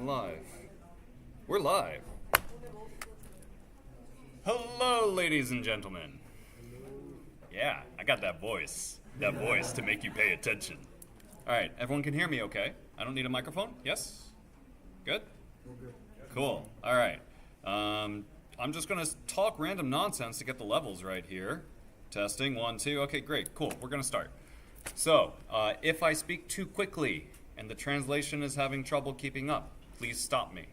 live? We're live. Hello, ladies and gentlemen. Yeah, I got that voice. That voice to make you pay attention. All right, everyone can hear me okay? I don't need a microphone? Yes? Good? Cool. All right. I'm just going to talk random nonsense to get the levels right here. Testing, 1, 2. Okay, great. Cool. We're going to start. So, if I speak too quickly and the translation is having trouble keeping up, please stop me.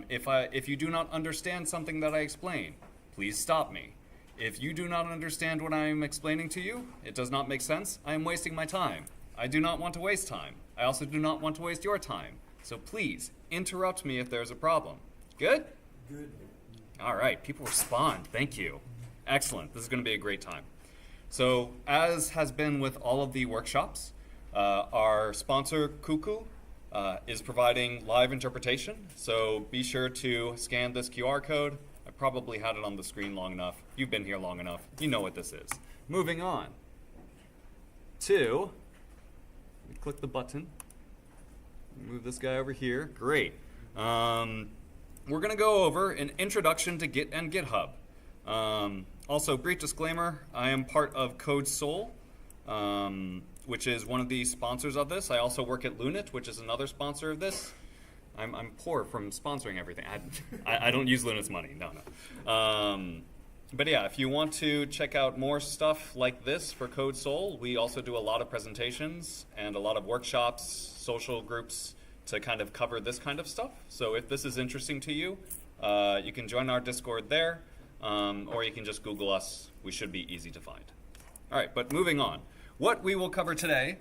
If you do not understand something that I explain, please stop me. If you do not understand what I am explaining to you, it does not make sense, I am wasting my time. I do not want to waste time. I also do not want to waste your time. So please, interrupt me if there's a problem. Good? Good. All right, people respond. Thank you. Excellent. This is going to be a great time. So, as has been with all of the workshops, our sponsor, Cuckoo, is providing live interpretation. So be sure to scan this QR code. I probably had it on the screen long enough. You've been here long enough. You know what this is. Moving on to, click the button. Move this guy over here. Great. We're going to go over an introduction to Git and GitHub. Also, brief disclaimer, I am part of Code Seoul, which is one of the sponsors of this. I also work at Lunit, which is another sponsor of this. I'm poor from sponsoring everything. I don't use Lunit's money, no. But yeah, if you want to check out more stuff like this for Code Seoul, we also do a lot of presentations and a lot of workshops, social groups to kind of cover this kind of stuff. So if this is interesting to you, you can join our Discord there. Or you can just Google us. We should be easy to find. All right, but moving on. What we will cover today,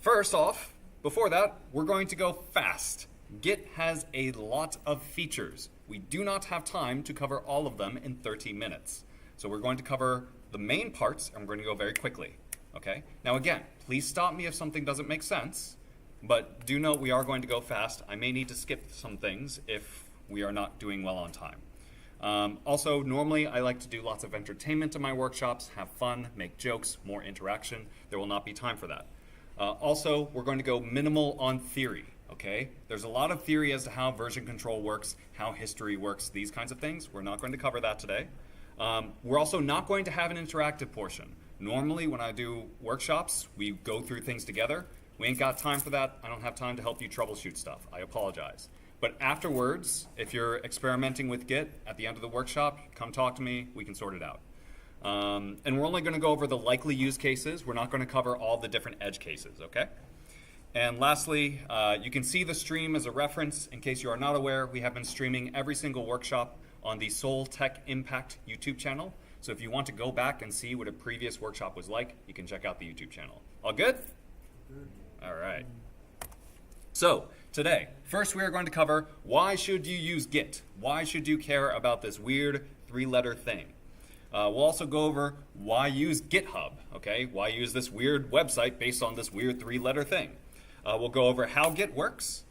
first off, before that, we're going to go fast. Git has a lot of features. We do not have time to cover all of them in 30 minutes. So we're going to cover the main parts, and we're going to go very quickly. Okay? Now again, please stop me if something doesn't make sense, but do note we are going to go fast. I may need to skip some things if we are not doing well on time. Also, normally I like to do lots of entertainment in my workshops, have fun, make jokes, more interaction. There will not be time for that. Also, we're going to go minimal on theory, okay? There's a lot of theory as to how version control works, how history works, these kinds of things. We're not going to cover that today. We're also not going to have an interactive portion. Normally, when I do workshops, we go through things together. We ain't got time for that. I don't have time to help you troubleshoot stuff. I apologize. But afterwards, if you're experimenting with Git at the end of the workshop, come talk to me. We can sort it out. And we're only going to go over the likely use cases. We're not going to cover all the different edge cases, okay? And lastly, you can see the stream as a reference. In case you are not aware, we have been streaming every single workshop on the Seoul Tech Impact YouTube channel. So if you want to go back and see what a previous workshop was like, you can check out the YouTube channel. All good? Good. All right. So today, first we are going to cover why should you use Git? Why should you care about this weird 3-letter thing? We'll also go over why use GitHub, okay? Why use this weird website based on this weird 3-letter thing? We'll go over how Git works,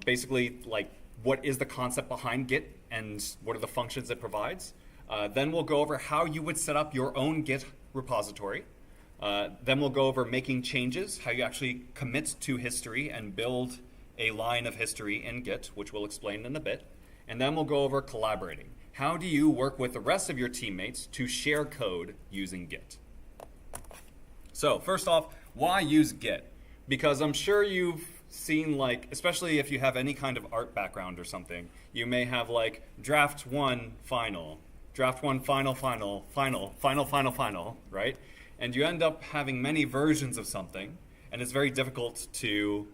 basically like what is the concept behind Git and what are the functions it provides. Then we'll go over how you would set up your own Git repository. Then we'll go over making changes, how you actually commit to history and build a line of history in Git, which we'll explain in a bit. And then we'll go over collaborating. How do you work with the rest of your teammates to share code using Git? So first off, why use Git? Because I'm sure you've seen, like, especially if you have any kind of art background or something, you may have like draft 1 final, draft 1 final, final, final, final, final, final, right? And you end up having many versions of something, and it's very difficult to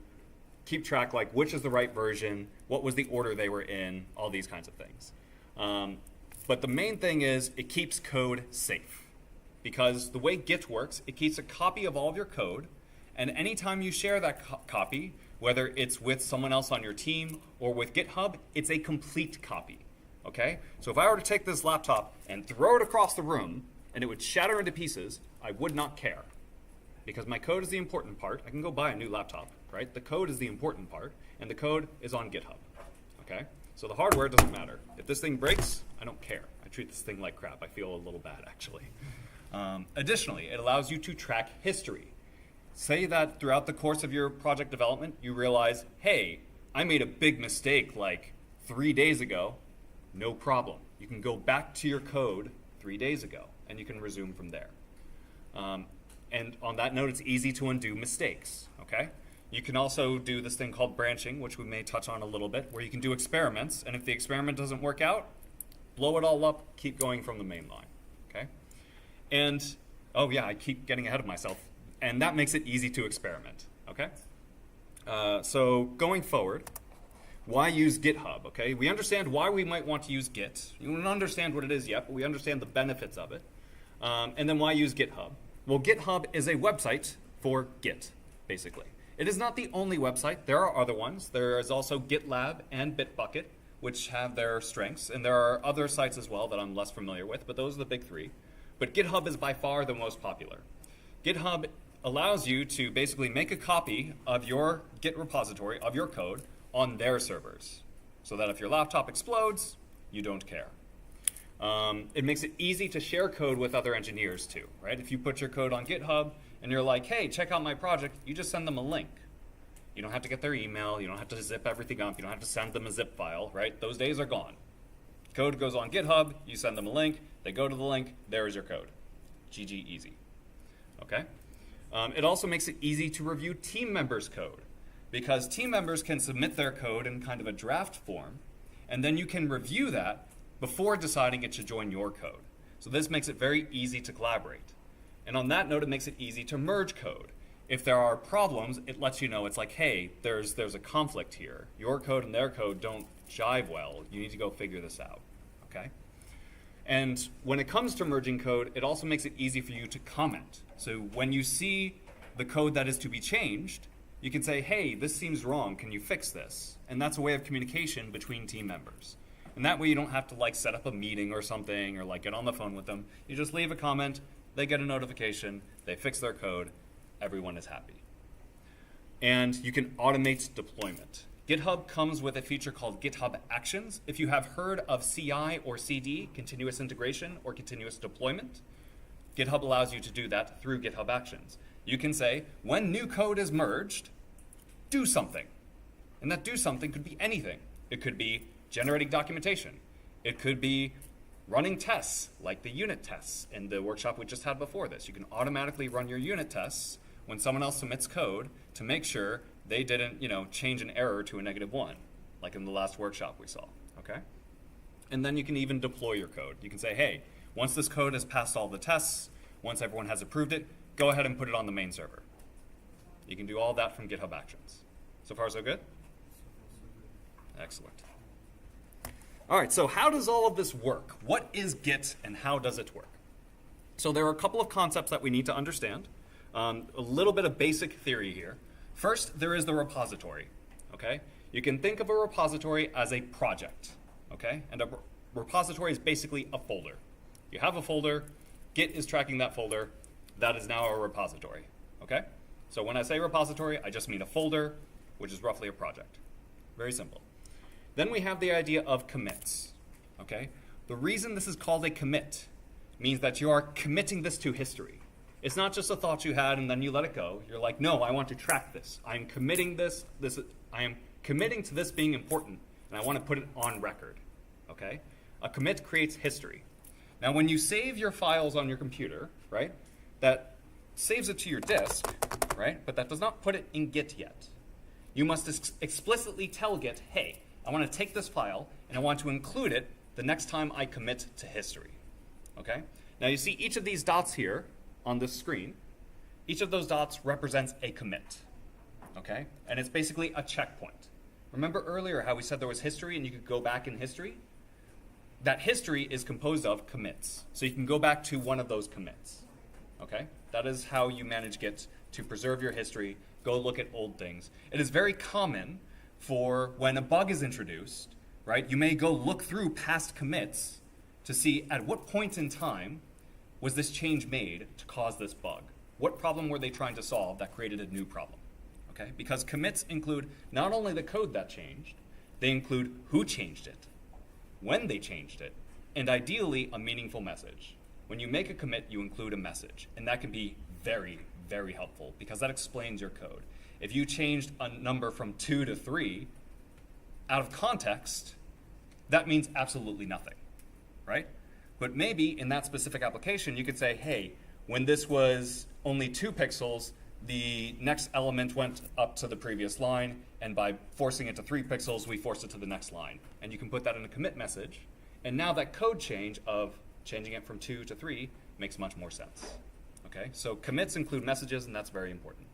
keep track, like which is the right version, what was the order they were in, all these kinds of things. But the main thing is it keeps code safe. Because the way Git works, it keeps a copy of all of your code, and anytime you share that copy, whether it's with someone else on your team or with GitHub, it's a complete copy, okay? So if I were to take this laptop and throw it across the room, and it would shatter into pieces, I would not care. Because my code is the important part. I can go buy a new laptop, right? The code is the important part, and the code is on GitHub, okay? So the hardware doesn't matter. If this thing breaks, I don't care. I treat this thing like crap. I feel a little bad, actually. Additionally, it allows you to track history. Say that throughout the course of your project development, you realize, hey, I made a big mistake like 3 days ago, no problem. You can go back to your code 3 days ago, and you can resume from there. And on that note, it's easy to undo mistakes, okay? You can also do this thing called branching, which we may touch on a little bit, where you can do experiments, and if the experiment doesn't work out, blow it all up, keep going from the main line, okay? And, oh yeah, I keep getting ahead of myself, and that makes it easy to experiment, okay? So going forward, why use GitHub, okay? We understand why we might want to use Git. You don't understand what it is yet, but we understand the benefits of it. And then why use GitHub? Well, GitHub is a website for Git, basically. It is not the only website. There are other ones. There is also GitLab and Bitbucket, which have their strengths. And there are other sites as well that I'm less familiar with, but those are the big three. But GitHub is by far the most popular. GitHub allows you to basically make a copy of your Git repository, of your code, on their servers, so that if your laptop explodes, you don't care. It makes it easy to share code with other engineers too, right? If you put your code on GitHub and you're like, hey, check out my project, you just send them a link. You don't have to get their email, you don't have to zip everything up, you don't have to send them a zip file, right? Those days are gone. Code goes on GitHub, you send them a link, they go to the link, there is your code. GG easy, okay? It also makes it easy to review team members' code, because team members can submit their code in kind of a draft form, and then you can review that before deciding it should join your code. So this makes it very easy to collaborate. And on that note, it makes it easy to merge code. If there are problems, it lets you know, it's like, hey, there's a conflict here. Your code and their code don't jive well. You need to go figure this out, okay? And when it comes to merging code, it also makes it easy for you to comment. So when you see the code that is to be changed, you can say, hey, this seems wrong, can you fix this? And that's a way of communication between team members. And that way you don't have to like set up a meeting or something or like get on the phone with them. You just leave a comment, they get a notification, they fix their code, everyone is happy. And you can automate deployment. GitHub comes with a feature called GitHub Actions. If you have heard of CI or CD, continuous integration or continuous deployment, GitHub allows you to do that through GitHub Actions. You can say, when new code is merged, do something. And that do something could be anything. It could be generating documentation. It could be running tests, like the unit tests in the workshop we just had before this. You can automatically run your unit tests when someone else submits code to make sure they didn't, change an error to a -1, like in the last workshop we saw, okay? And then you can even deploy your code. You can say, hey, once this code has passed all the tests, once everyone has approved it, go ahead and put it on the main server. You can do all that from GitHub Actions. So far, so good? Excellent. All right, so how does all of this work? What is Git and how does it work? So there are a couple of concepts that we need to understand. A little bit of basic theory here. First, there is the repository, okay? You can think of a repository as a project, okay? And a repository is basically a folder. You have a folder, Git is tracking that folder, that is now a repository, okay? So when I say repository, I just mean a folder, which is roughly a project. Very simple. Then we have the idea of commits, okay? The reason this is called a commit means that you are committing this to history. It's not just a thought you had and then you let it go. You're like, no, I want to track this. I'm committing I am committing to this being important, and I want to put it on record, okay? A commit creates history. Now, when you save your files on your computer, right, that saves it to your disk, right, but that does not put it in Git yet. You must explicitly tell Git, hey, I want to take this file and I want to include it the next time I commit to history, okay? Now, you see each of these dots here on this screen. Each of those dots represents a commit, okay? And it's basically a checkpoint. Remember earlier how we said there was history and you could go back in history? That history is composed of commits. So you can go back to one of those commits, okay? That is how you manage Git to preserve your history, go look at old things. It is very common for when a bug is introduced, right? You may go look through past commits to see at what point in time was this change made to cause this bug. What problem were they trying to solve that created a new problem, okay? Because commits include not only the code that changed, they include who changed it, when they changed it, and ideally a meaningful message. When you make a commit, you include a message, and that can be very, very helpful because that explains your code. If you changed a number from 2 to 3, out of context, that means absolutely nothing, right? But maybe in that specific application, you could say, hey, when this was only 2 pixels, the next element went up to the previous line, and by forcing it to 3 pixels, we forced it to the next line. And you can put that in a commit message, and now that code change of changing it from 2 to 3 makes much more sense. Okay, so commits include messages, and that's very important.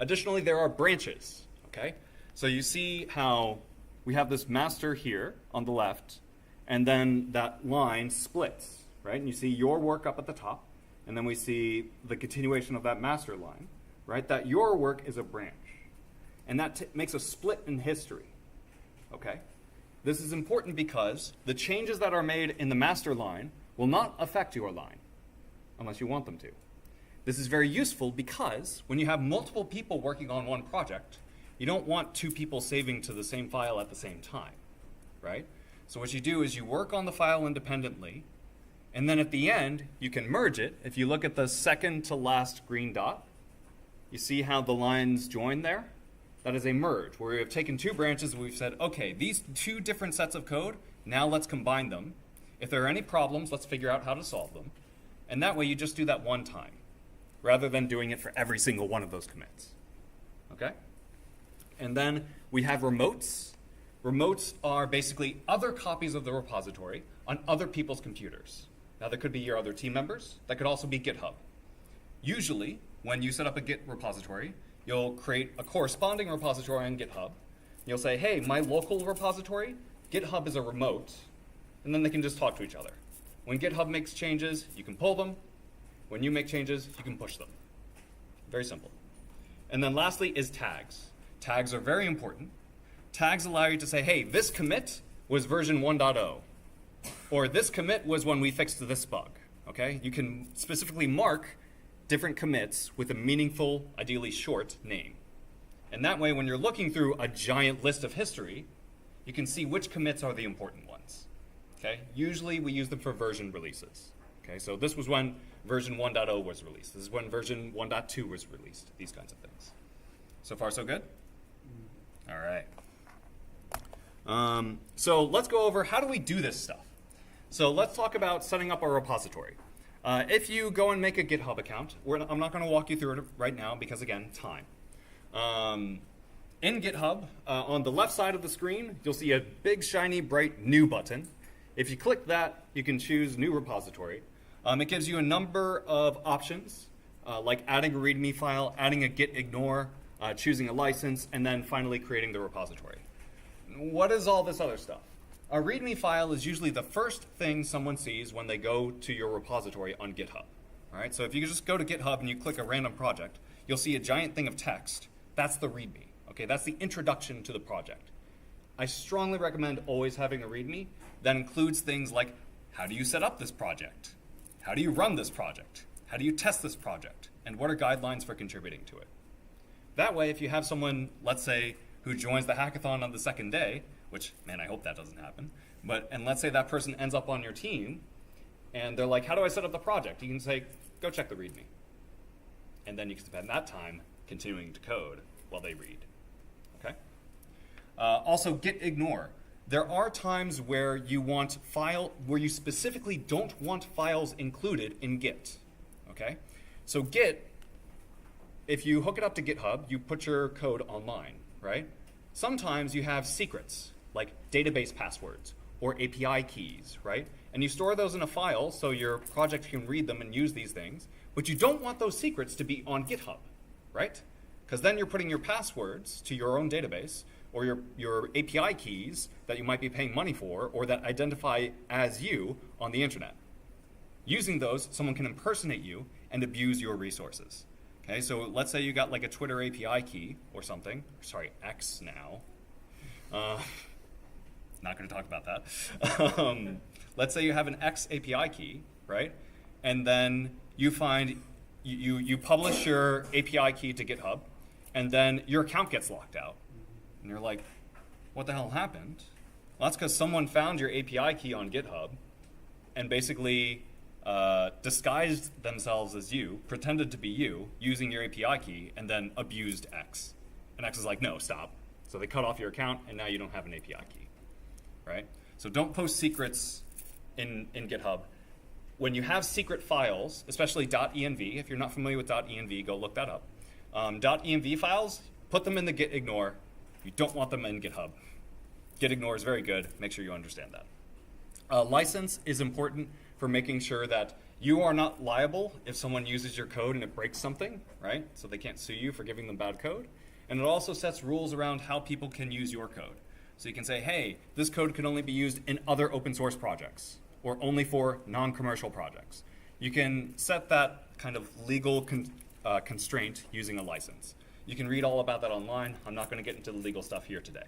Additionally, there are branches, okay? So you see how we have this master here on the left, and then that line splits, right? And you see your work up at the top, and then we see the continuation of that master line, right? That your work is a branch. And that makes a split in history, okay? This is important because the changes that are made in the master line will not affect your line, unless you want them to. This is very useful because when you have multiple people working on one project, you don't want 2 people saving to the same file at the same time, right? So what you do is you work on the file independently, and then at the end, you can merge it. If you look at the second to last green dot, you see how the lines join there? That is a merge, where we have taken 2 branches and we've said, okay, these 2 different sets of code, now let's combine them. If there are any problems, let's figure out how to solve them. And that way you just do that one time, rather than doing it for every single one of those commits, okay? And then we have remotes. Remotes are basically other copies of the repository on other people's computers. Now, that could be your other team members. That could also be GitHub. Usually, when you set up a Git repository, you'll create a corresponding repository on GitHub. You'll say, hey, my local repository, GitHub is a remote, and then they can just talk to each other. When GitHub makes changes, you can pull them. When you make changes, you can push them. Very simple. And then lastly is tags. Tags are very important. Tags allow you to say, hey, this commit was version 1.0, or this commit was when we fixed this bug, okay? You can specifically mark different commits with a meaningful, ideally short name. And that way, when you're looking through a giant list of history, you can see which commits are the important ones, okay? Usually, we use them for version releases, okay? So this was when version 1.0 was released. This is when version 1.2 was released, these kinds of things. So far, so good? All right. So let's go over how do we do this stuff. So let's talk about setting up a repository. If you go and make a GitHub account, I'm not going to walk you through it right now because, again, time. In GitHub, on the left side of the screen, you'll see a big, shiny, bright New button. If you click that, you can choose New Repository. It gives you a number of options, like adding a README file, adding a git ignore, choosing a license, and then finally creating the repository. What is all this other stuff? A README file is usually the first thing someone sees when they go to your repository on GitHub. All right, so if you just go to GitHub and you click a random project, you'll see a giant thing of text. That's the README. Okay, that's the introduction to the project. I strongly recommend always having a README that includes things like, how do you set up this project? How do you run this project? How do you test this project? And what are guidelines for contributing to it? That way, if you have someone, let's say, who joins the hackathon on the second day, which, man, I hope that doesn't happen, and let's say that person ends up on your team, and they're like, how do I set up the project? You can say, go check the README. And then you can spend that time continuing to code while they read. Okay? Also, git ignore. There are times where where you specifically don't want files included in Git. Okay? So Git, if you hook it up to GitHub, you put your code online, right? Sometimes you have secrets, like database passwords or API keys, right? And you store those in a file so your project can read them and use these things, but you don't want those secrets to be on GitHub, right? Because then you're putting your passwords to your own database or your API keys that you might be paying money for or that identify as you on the internet. Using those, someone can impersonate you and abuse your resources. Okay, so let's say you got like a Twitter API key or something. Sorry, X now. Not going to talk about that. Let's say you have an X API key, right? And then you find you publish your API key to GitHub, and then your account gets locked out. And you're like, what the hell happened? Well, that's because someone found your API key on GitHub and basically disguised themselves as you, pretended to be you, using your API key, and then abused X. And X is like, no, stop. So they cut off your account, and now you don't have an API key, right? So don't post secrets in GitHub. When you have secret files, especially .env, if you're not familiar with .env, go look that up. .env files, put them in the git ignore. You don't want them in GitHub. Git ignore is very good. Make sure you understand that. License is important for making sure that you are not liable if someone uses your code and it breaks something, right? So they can't sue you for giving them bad code. And it also sets rules around how people can use your code. So you can say, hey, this code can only be used in other open source projects or only for non-commercial projects. You can set that kind of legal constraint using a license. You can read all about that online. I'm not going to get into the legal stuff here today.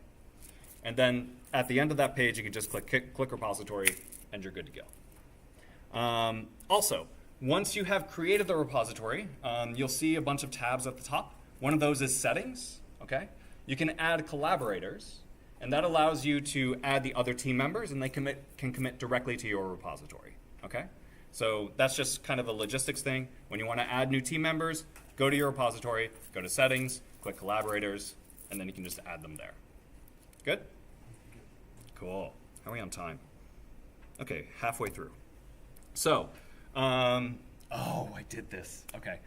And then at the end of that page, you can just click repository, and you're good to go. Also, once you have created the repository, you'll see a bunch of tabs at the top. One of those is settings, okay? You can add collaborators, and that allows you to add the other team members, and they can commit directly to your repository, okay? So that's just kind of a logistics thing. When you want to add new team members, go to your repository, go to settings, click collaborators, and then you can just add them there. Good? Cool. How are we on time? Okay, halfway through. So, oh, I did this. Okay.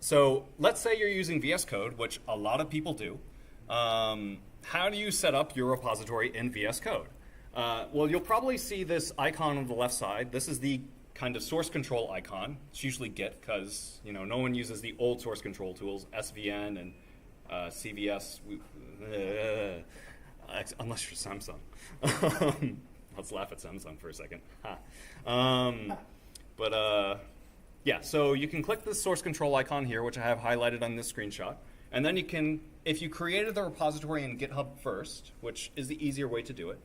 So let's say you're using VS Code, which a lot of people do. How do you set up your repository in VS Code? Well, you'll probably see this icon on the left side. This is the kind of source control icon. It's usually Git because no one uses the old source control tools, SVN and CVS, unless you're Samsung. Let's laugh at Samsung for a second. Yeah, so you can click the source control icon here, which I have highlighted on this screenshot. And then you can, if you created the repository in GitHub first, which is the easier way to do it,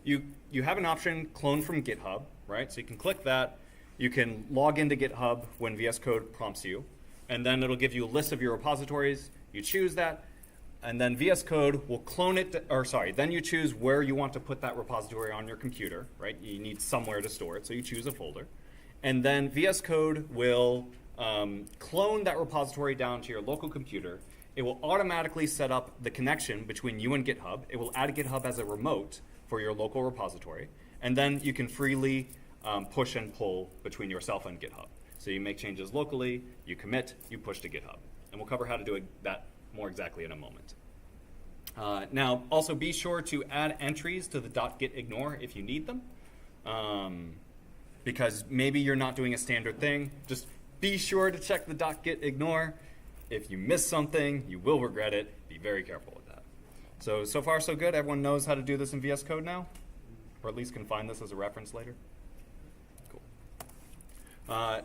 you have an option, clone from GitHub, right? So you can click that. You can log into GitHub when VS Code prompts you. And then it'll give you a list of your repositories. You choose that. And then VS Code will clone it, then you choose where you want to put that repository on your computer, right? You need somewhere to store it, so you choose a folder. And then VS Code will clone that repository down to your local computer. It will automatically set up the connection between you and GitHub. It will add GitHub as a remote for your local repository. And then you can freely push and pull between yourself and GitHub. So you make changes locally, you commit, you push to GitHub. And we'll cover how to do that more exactly in a moment. Now, also be sure to add entries to the .gitignore if you need them. Because maybe you're not doing a standard thing. Just be sure to check the .gitignore. If you miss something, you will regret it. Be very careful with that. So far so good? Everyone knows how to do this in VS Code now? Or at least can find this as a reference later? Cool.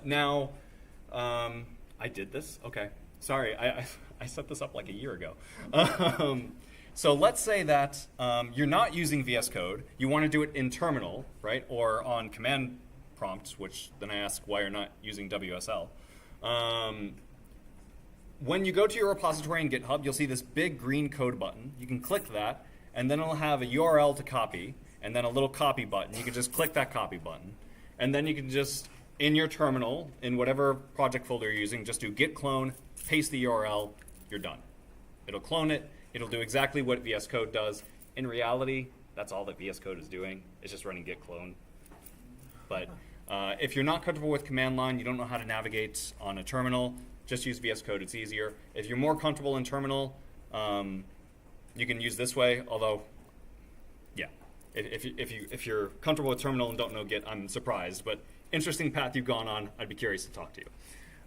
Now, I did this? Okay. Sorry, I set this up like a year ago. So let's say that you're not using VS Code. You want to do it in terminal, right? Or on command prompt, which then I ask why you're not using WSL. When you go to your repository in GitHub, you'll see this big green code button. You can click that, and then it'll have a URL to copy, and then a little copy button. You can just click that copy button. And then you can just, in your terminal, in whatever project folder you're using, just do git clone, paste the URL, you're done. It'll clone it. It'll do exactly what VS Code does. In reality, that's all that VS Code is doing. It's just running git clone. But if you're not comfortable with command line, you don't know how to navigate on a terminal, just use VS Code. It's easier. If you're more comfortable in terminal, you can use this way. Although, yeah, if you're comfortable with terminal and don't know Git, I'm surprised. But interesting path you've gone on. I'd be curious to talk to you.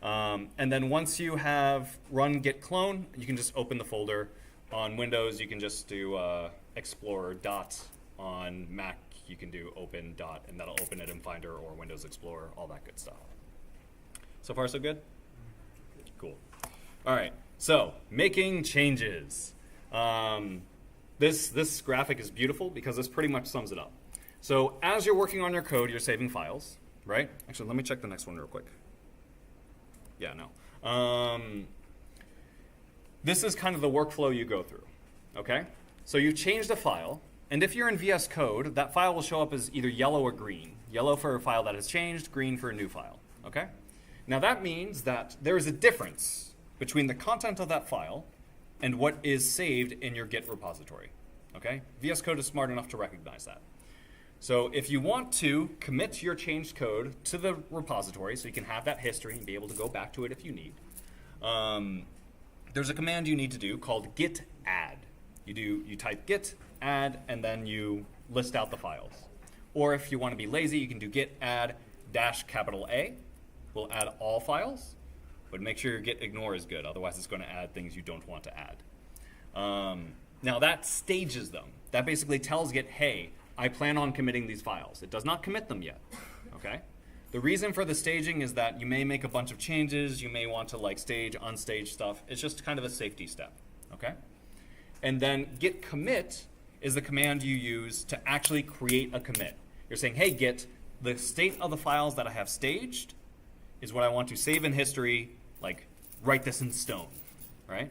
And then once you have run git clone, you can just open the folder. On Windows, you can just do Explorer dot. On Mac, you can do open dot, and that'll open it in Finder or Windows Explorer, all that good stuff. So far, so good? Cool. All right, so making changes. This graphic is beautiful because this pretty much sums it up. So as you're working on your code, you're saving files, right? Actually, let me check the next one real quick. Yeah, no. This is kind of the workflow you go through, okay? So you changed a file, and if you're in VS Code, that file will show up as either yellow or green. Yellow for a file that has changed, green for a new file, okay? Now that means that there is a difference between the content of that file and what is saved in your Git repository. Okay? VS Code is smart enough to recognize that. So if you want to commit your changed code to the repository so you can have that history and be able to go back to it if you need, there's a command you need to do called git add. You type git add and then you list out the files. Or if you want to be lazy, you can do git add -A. We'll add all files, but make sure your git ignore is good. Otherwise, it's going to add things you don't want to add. Now that stages them. That basically tells Git, hey, I plan on committing these files. It does not commit them yet. Okay? The reason for the staging is that you may make a bunch of changes. You may want to like stage, unstage stuff. It's just kind of a safety step. Okay? And then git commit is the command you use to actually create a commit. You're saying, hey, Git, the state of the files that I have staged is what I want to save in history, like write this in stone, right?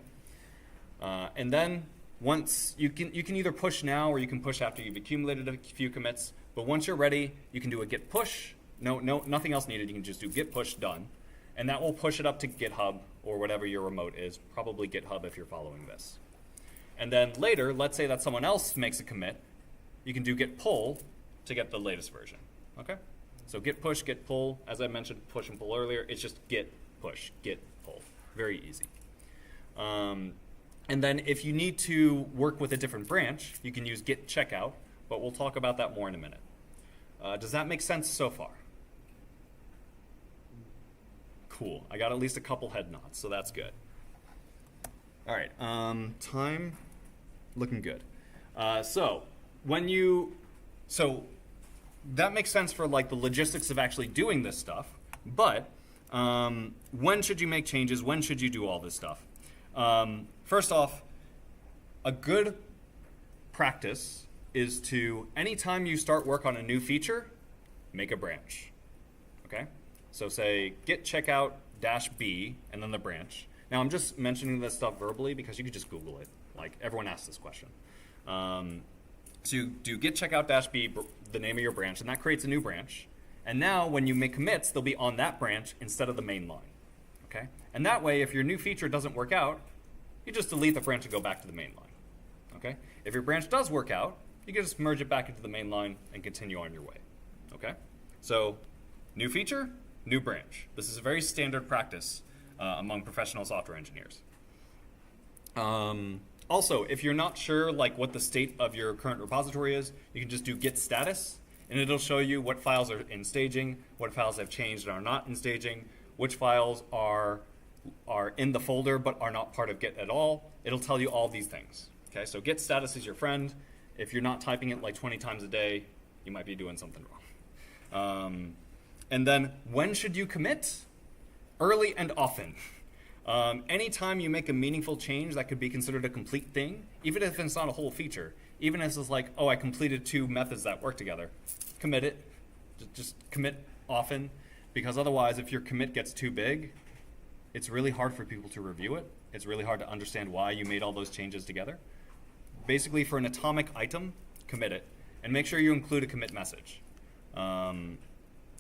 And then once you can either push now or you can push after you've accumulated a few commits. But once you're ready, you can do a git push. No, nothing else needed. You can just do git push done, and that will push it up to GitHub or whatever your remote is. Probably GitHub if you're following this. And then later, let's say that someone else makes a commit. You can do git pull to get the latest version. Okay? So git push, git pull. As I mentioned, push and pull earlier. It's just git push, git pull. Very easy. And then if you need to work with a different branch, you can use git checkout, but we'll talk about that more in a minute. Does that make sense so far? Cool. I got at least a couple head nods, so that's good. All right. Time looking good. So that makes sense for like the logistics of actually doing this stuff, but when should you make changes? When should you do all this stuff? First off, a good practice is to, anytime you start work on a new feature, make a branch. Okay? So say git checkout -B and then the branch. Now I'm just mentioning this stuff verbally because you could just Google it. Like everyone asks this question. So you do git checkout -B, the name of your branch, and that creates a new branch. And now when you make commits, they'll be on that branch instead of the main line. Okay? And that way, if your new feature doesn't work out, you just delete the branch and go back to the main line. Okay? If your branch does work out, you can just merge it back into the main line and continue on your way. Okay? So, new feature, new branch. This is a very standard practice among professional software engineers. Also, if you're not sure like what the state of your current repository is, you can just do git status, and it'll show you what files are in staging, what files have changed and are not in staging, which files are in the folder but are not part of Git at all. It'll tell you all these things. Okay, so git status is your friend. If you're not typing it like 20 times a day, you might be doing something wrong. And then when should you commit? Early and often. Anytime you make a meaningful change that could be considered a complete thing, even if it's not a whole feature, even if it's like, oh, I completed 2 methods that work together, commit it. Just commit often, because otherwise if your commit gets too big, it's really hard for people to review it. It's really hard to understand why you made all those changes together. Basically, for an atomic item, commit it, and make sure you include a commit message. And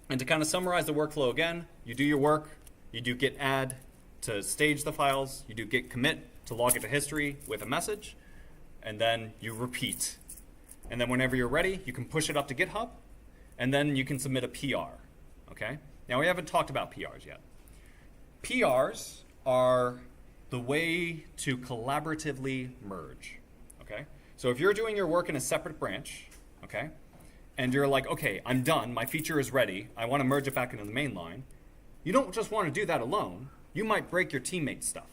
to kind of summarize the workflow again, you do your work, you do git add to stage the files, you do git commit to log it to history with a message, and then you repeat. And then whenever you're ready, you can push it up to GitHub, and then you can submit a PR. Okay? Now we haven't talked about PRs yet. PRs are the way to collaboratively merge. Okay? So if you're doing your work in a separate branch, okay, and you're like, okay, I'm done, my feature is ready, I want to merge it back into the main line, you don't just want to do that alone. You might break your teammates' stuff.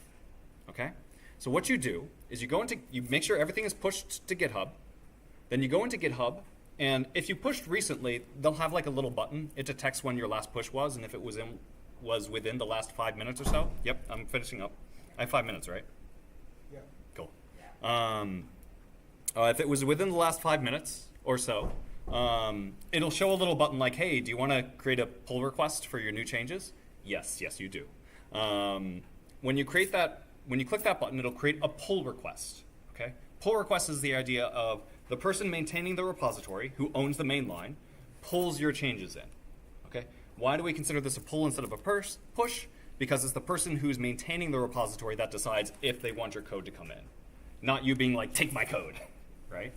Okay? So what you do is you make sure everything is pushed to GitHub. Then you go into GitHub, and if you pushed recently, they'll have like a little button. It detects when your last push was, and if it was within the last 5 minutes or so. Yep, I'm finishing up. I have 5 minutes, right? Yeah. Cool. If it was within the last 5 minutes or so, it'll show a little button like, hey, do you want to create a pull request for your new changes? Yes, you do. When you click that button, it'll create a pull request. Okay? Pull request is the idea of the person maintaining the repository, who owns the main line, pulls your changes in. Okay? Why do we consider this a pull instead of a push? because it's the person who's maintaining the repository that decides if they want your code to come in, not you being like, take my code, right?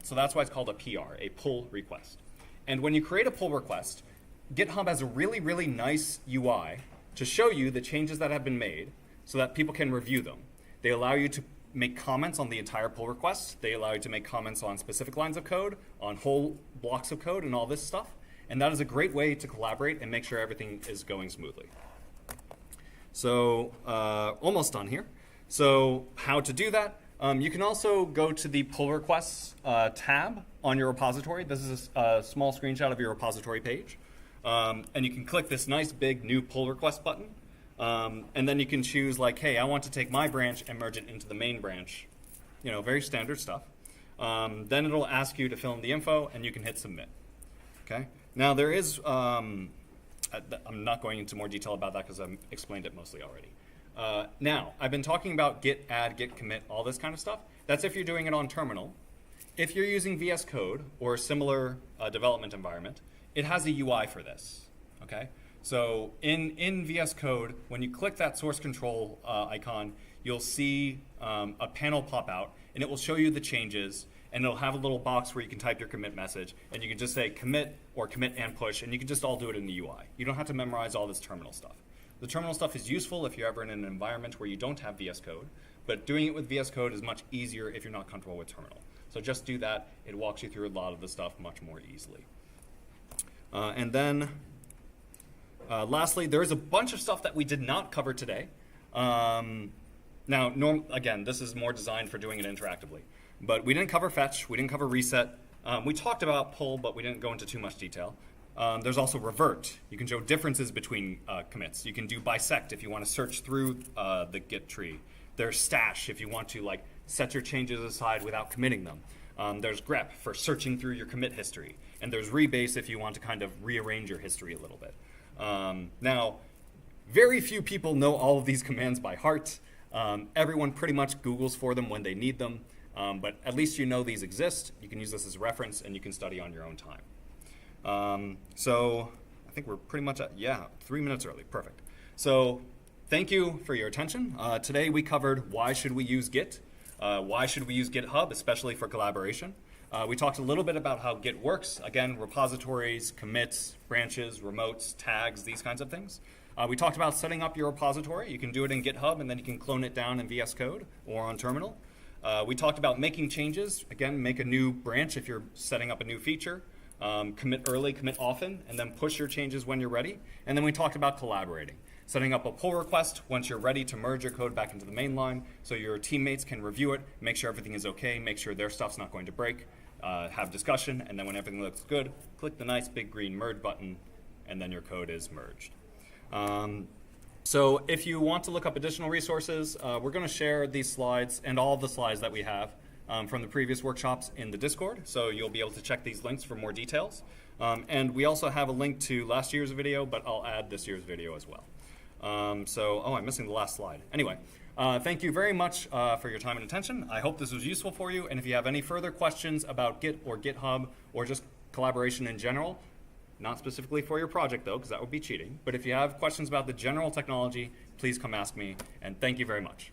So that's why it's called a PR, a pull request. And when you create a pull request, GitHub has a really, really nice UI to show you the changes that have been made so that people can review them. They allow you to make comments on the entire pull request. They allow you to make comments on specific lines of code, on whole blocks of code, and all this stuff. And that is a great way to collaborate and make sure everything is going smoothly. So almost done here. So how to do that? You can also go to the pull requests tab on your repository. This is a small screenshot of your repository page. And you can click this nice big new pull request button. And then you can choose like, hey, I want to take my branch and merge it into the main branch. You know, very standard stuff. Then it'll ask you to fill in the info, and you can hit submit. Okay. Now there is, I'm not going into more detail about that because I've explained it mostly already. Now, I've been talking about git add, git commit, all this kind of stuff. That's if you're doing it on terminal. If you're using VS Code or a similar development environment, it has a UI for this. Okay. So in VS Code, when you click that source control icon, you'll see a panel pop out, and it will show you the changes, and it'll have a little box where you can type your commit message, and you can just say commit or commit and push, and you can just all do it in the UI. You don't have to memorize all this terminal stuff. The terminal stuff is useful if you're ever in an environment where you don't have VS Code, but doing it with VS Code is much easier if you're not comfortable with terminal. So just do that. It walks you through a lot of the stuff much more easily. And then lastly, there is a bunch of stuff that we did not cover today. Now, again, this is more designed for doing it interactively. But we didn't cover fetch. We didn't cover reset. We talked about pull, but we didn't go into too much detail. There's also revert. You can show differences between commits. You can do bisect if you want to search through the Git tree. There's stash if you want to like set your changes aside without committing them. There's grep for searching through your commit history. And there's rebase if you want to kind of rearrange your history a little bit. Now, very few people know all of these commands by heart. Everyone pretty much Googles for them when they need them. But at least you know these exist. You can use this as a reference, and you can study on your own time. So I think we're pretty much at, 3 minutes early. Perfect. So thank you for your attention. Today we covered why should we use Git, why should we use GitHub, especially for collaboration. We talked a little bit about how Git works. Again, repositories, commits, branches, remotes, tags, these kinds of things. We talked about setting up your repository. You can do it in GitHub, and then you can clone it down in VS Code or on terminal. We talked about making changes. Again, make a new branch if you're setting up a new feature. Commit early, commit often, and then push your changes when you're ready. And then we talked about collaborating. Setting up a pull request once you're ready to merge your code back into the main line so your teammates can review it, make sure everything is okay, make sure their stuff's not going to break, have discussion, and then when everything looks good, click the nice big green merge button, and then your code is merged. So if you want to look up additional resources, we're going to share these slides and all of the slides that we have from the previous workshops in the Discord, so you'll be able to check these links for more details. And we also have a link to last year's video, but I'll add this year's video as well. I'm missing the last slide. Anyway, thank you very much for your time and attention. I hope this was useful for you, and if you have any further questions about Git or GitHub or just collaboration in general, not specifically for your project though, because that would be cheating, but if you have questions about the general technology, please come ask me, and thank you very much.